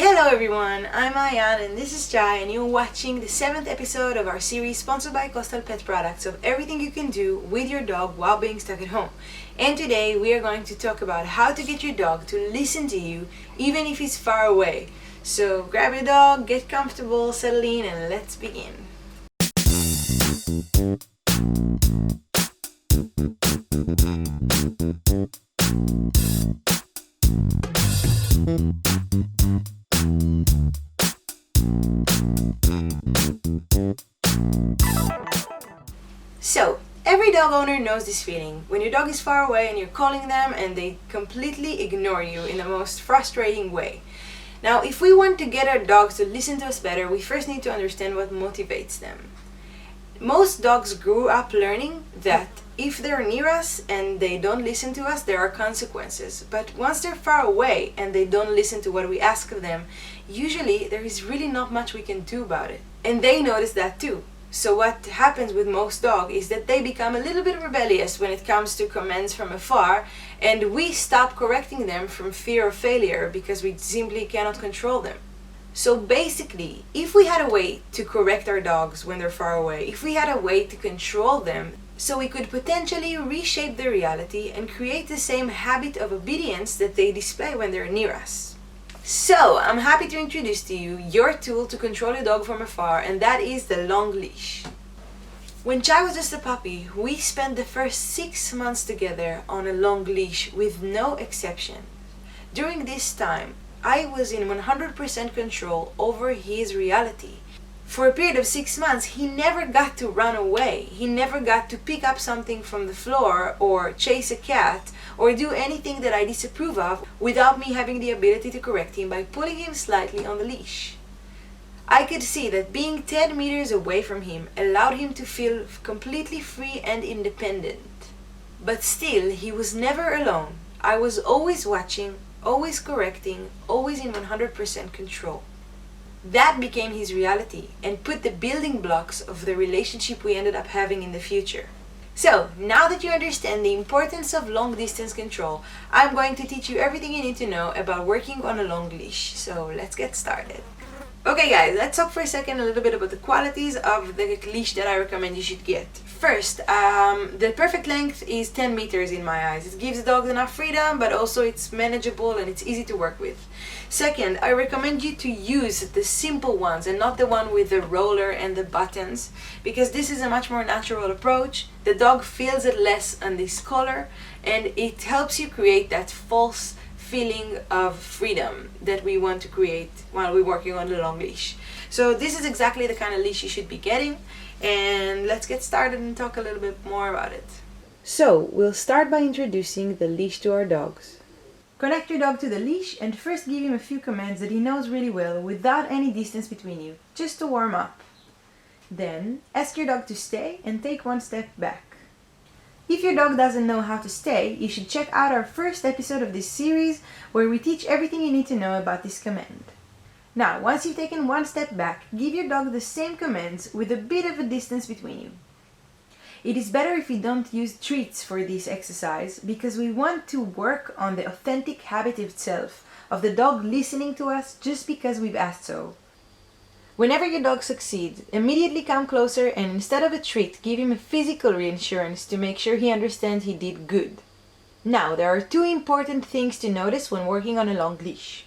Hello everyone, I'm Ayan and this is Jai and you're watching the 7th episode of our series sponsored by Coastal Pet Products of everything you can do with your dog while being stuck at home. And today we are going to talk about how to get your dog to listen to you even if he's far away. So grab your dog, get comfortable, settle in and let's begin. So, every dog owner knows this feeling, when your dog is far away and you're calling them and they completely ignore you in the most frustrating way. Now, if we want to get our dogs to listen to us better, we first need to understand what motivates them. Most dogs grew up learning that if they're near us and they don't listen to us, there are consequences. But once they're far away and they don't listen to what we ask of them, usually there is really not much we can do about it. And they notice that too. So what happens with most dogs is that they become a little bit rebellious when it comes to commands from afar, and we stop correcting them from fear of failure because we simply cannot control them. So basically, if we had a way to correct our dogs when they're far away, if we had a way to control them, so we could potentially reshape their reality and create the same habit of obedience that they display when they're near us. So, I'm happy to introduce to you your tool to control your dog from afar, and that is the long leash. When Chai was just a puppy, we spent the first 6 months together on a long leash with no exception. During this time, I was in 100% control over his reality. For a period of 6 months, he never got to run away. He never got to pick up something from the floor or chase a cat or do anything that I disapprove of without me having the ability to correct him by pulling him slightly on the leash. I could see that being 10 meters away from him allowed him to feel completely free and independent. But still, he was never alone. I was always watching, always correcting, always in 100% control. That became his reality and put the building blocks of the relationship we ended up having in the future. So, now that you understand the importance of long distance control, I'm going to teach you everything you need to know about working on a long leash. So, let's get started. Okay guys, let's talk for a second a little bit about the qualities of the leash that I recommend you should get. First, the perfect length is 10 meters in my eyes. It gives the dogs enough freedom, but also it's manageable and it's easy to work with. Second, I recommend you to use the simple ones and not the one with the roller and the buttons, because this is a much more natural approach. The dog feels it less on this collar and it helps you create that false feeling of freedom that we want to create while we're working on the long leash. So this is exactly the kind of leash you should be getting, and let's get started and talk a little bit more about it. So we'll start by introducing the leash to our dogs. Connect your dog to the leash and first give him a few commands that he knows really well without any distance between you, just to warm up. Then ask your dog to stay and take one step back. If your dog doesn't know how to stay, you should check out our first episode of this series where we teach everything you need to know about this command. Now, once you've taken one step back, give your dog the same commands with a bit of a distance between you. It is better if we don't use treats for this exercise because we want to work on the authentic habit itself of the dog listening to us just because we've asked so. Whenever your dog succeeds, immediately come closer and instead of a treat, give him a physical reassurance to make sure he understands he did good. Now, there are two important things to notice when working on a long leash.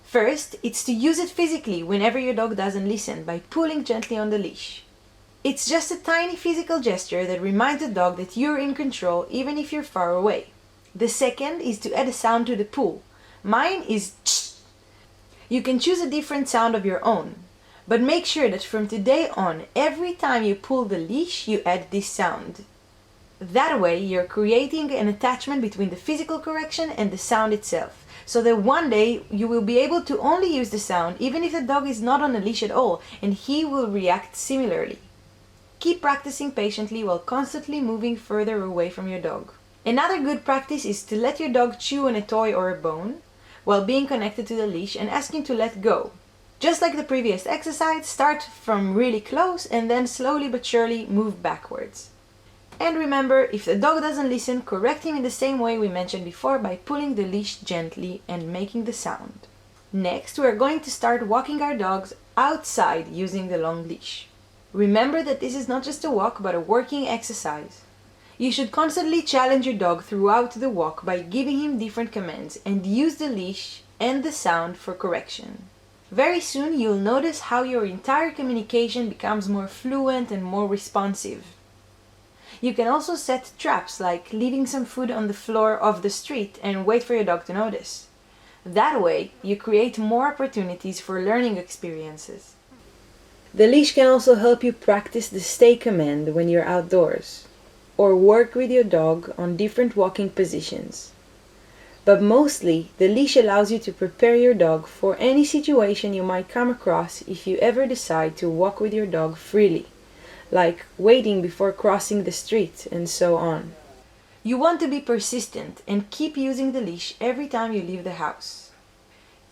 First, it's to use it physically whenever your dog doesn't listen by pulling gently on the leash. It's just a tiny physical gesture that reminds the dog that you're in control even if you're far away. The second is to add a sound to the pull. Mine is tsh. You can choose a different sound of your own. But make sure that from today on, every time you pull the leash, you add this sound. That way, you're creating an attachment between the physical correction and the sound itself, so that one day you will be able to only use the sound even if the dog is not on a leash at all, and he will react similarly. Keep practicing patiently while constantly moving further away from your dog. Another good practice is to let your dog chew on a toy or a bone while being connected to the leash and ask him to let go. Just like the previous exercise, start from really close and then slowly but surely move backwards. And remember, if the dog doesn't listen, correct him in the same way we mentioned before by pulling the leash gently and making the sound. Next, we're going to start walking our dogs outside using the long leash. Remember that this is not just a walk, but a working exercise. You should constantly challenge your dog throughout the walk by giving him different commands and use the leash and the sound for correction. Very soon you'll notice how your entire communication becomes more fluent and more responsive. You can also set traps like leaving some food on the floor of the street and wait for your dog to notice. That way, you create more opportunities for learning experiences. The leash can also help you practice the stay command when you're outdoors, or work with your dog on different walking positions. But mostly, the leash allows you to prepare your dog for any situation you might come across if you ever decide to walk with your dog freely, like waiting before crossing the street and so on. You want to be persistent and keep using the leash every time you leave the house.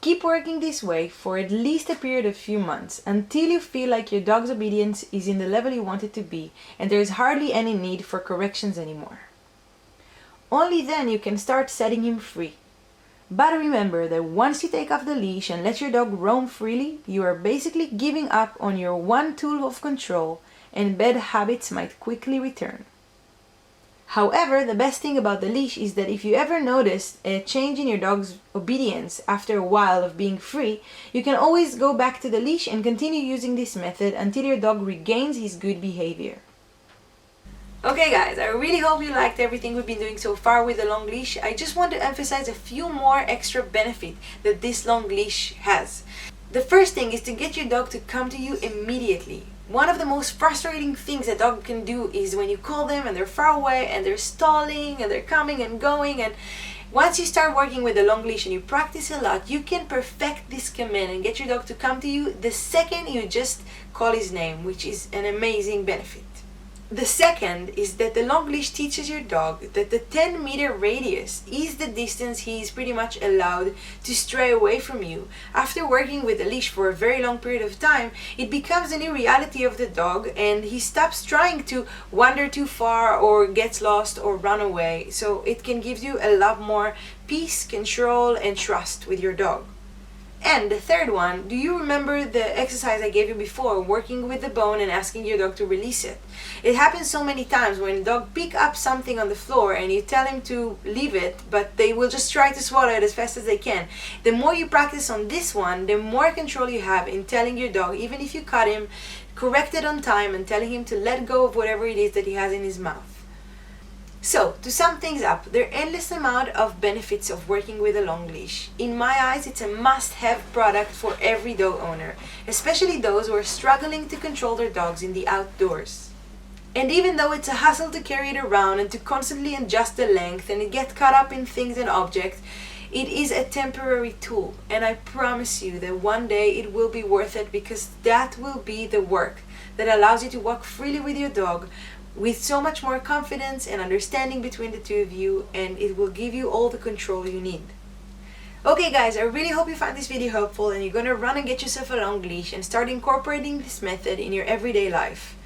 Keep working this way for at least a period of few months until you feel like your dog's obedience is in the level you want it to be and there is hardly any need for corrections anymore. Only then you can start setting him free. But remember that once you take off the leash and let your dog roam freely, you are basically giving up on your one tool of control and bad habits might quickly return. However, the best thing about the leash is that if you ever notice a change in your dog's obedience after a while of being free, you can always go back to the leash and continue using this method until your dog regains his good behavior. Okay guys, I really hope you liked everything we've been doing so far with the long leash. I just want to emphasize a few more extra benefits that this long leash has. The first thing is to get your dog to come to you immediately. One of the most frustrating things a dog can do is when you call them and they're far away and they're stalling and they're coming and going, and once you start working with the long leash and you practice a lot, you can perfect this command and get your dog to come to you the second you just call his name, which is an amazing benefit. The second is that the long leash teaches your dog that the 10-meter radius is the distance he is pretty much allowed to stray away from you. After working with the leash for a very long period of time, it becomes a new reality of the dog and he stops trying to wander too far or gets lost or run away. So it can give you a lot more peace, control, and trust with your dog. And the third one, do you remember the exercise I gave you before, working with the bone and asking your dog to release it? It happens so many times when a dog pick up something on the floor and you tell him to leave it, but they will just try to swallow it as fast as they can. The more you practice on this one, the more control you have in telling your dog, even if you cut him, correct it on time and telling him to let go of whatever it is that he has in his mouth. So, to sum things up, there are endless amount of benefits of working with a long leash. In my eyes, it's a must-have product for every dog owner, especially those who are struggling to control their dogs in the outdoors. And even though it's a hassle to carry it around and to constantly adjust the length and get caught up in things and objects, it is a temporary tool, and I promise you that one day it will be worth it, because that will be the work that allows you to walk freely with your dog with so much more confidence and understanding between the two of you, and it will give you all the control you need. Okay guys, I really hope you find this video helpful and you're gonna run and get yourself a long leash and start incorporating this method in your everyday life.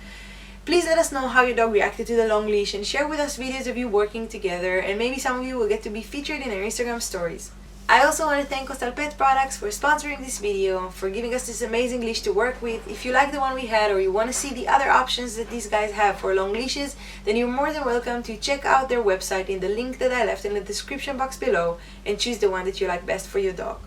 Please let us know how your dog reacted to the long leash and share with us videos of you working together, and maybe some of you will get to be featured in our Instagram stories. I also want to thank Coastal Pet Products for sponsoring this video, for giving us this amazing leash to work with. If you like the one we had or you want to see the other options that these guys have for long leashes, then you're more than welcome to check out their website in the link that I left in the description box below and choose the one that you like best for your dog.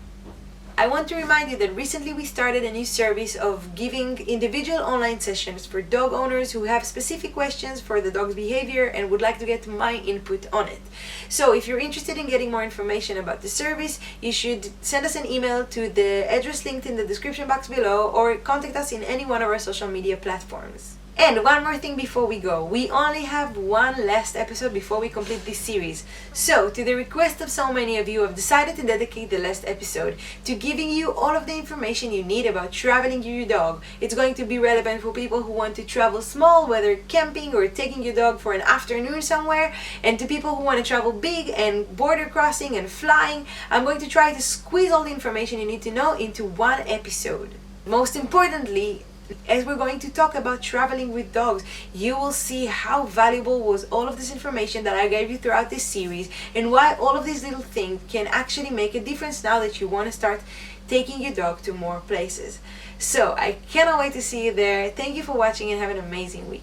I want to remind you that recently we started a new service of giving individual online sessions for dog owners who have specific questions for the dog's behavior and would like to get my input on it. So if you're interested in getting more information about the service, you should send us an email to the address linked in the description box below, or contact us in any one of our social media platforms. And one more thing before we go, we only have one last episode before we complete this series. So, to the request of so many of you, I've decided to dedicate the last episode to giving you all of the information you need about traveling your dog. It's going to be relevant for people who want to travel small, whether camping or taking your dog for an afternoon somewhere, and to people who want to travel big and border crossing and flying. I'm going to try to squeeze all the information you need to know into one episode. Most importantly, as we're going to talk about traveling with dogs, you will see how valuable was all of this information that I gave you throughout this series, and why all of these little things can actually make a difference now that you want to start taking your dog to more places. So I cannot wait to see you there. Thank you for watching and have an amazing week.